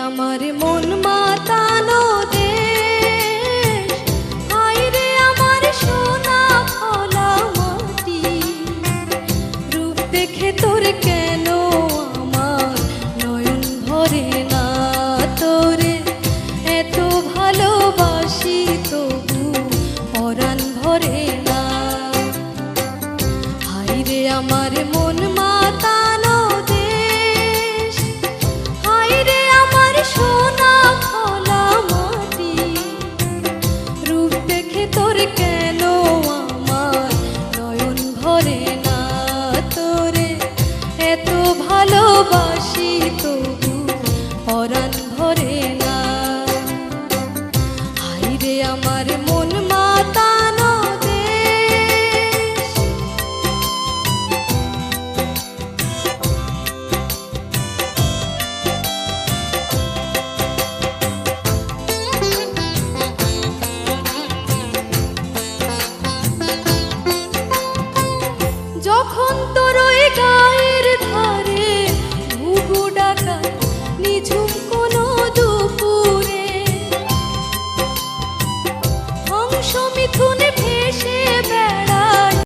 আমার মন মাতানো দেশ, হায় রে আমার সোনা ফলা মাটি। রূপ দেখে তোর কেন আমার নয়ন ভরে না, তোরে এত ভালোবাসি তবু পরাণ ভরে না। হায় রে আমার মন মাতানো দেশ, হায় রে আমার সোনা ফলা মাটি। রূপ দেখে তোর কেন আমার নয়ন ভরে না, তোরে এত ভালোবাসি তবু পরাণ ভরে না। হায় রে আমার মন মাতানো দেশ। যখন তোর ওই গায়ের ধারে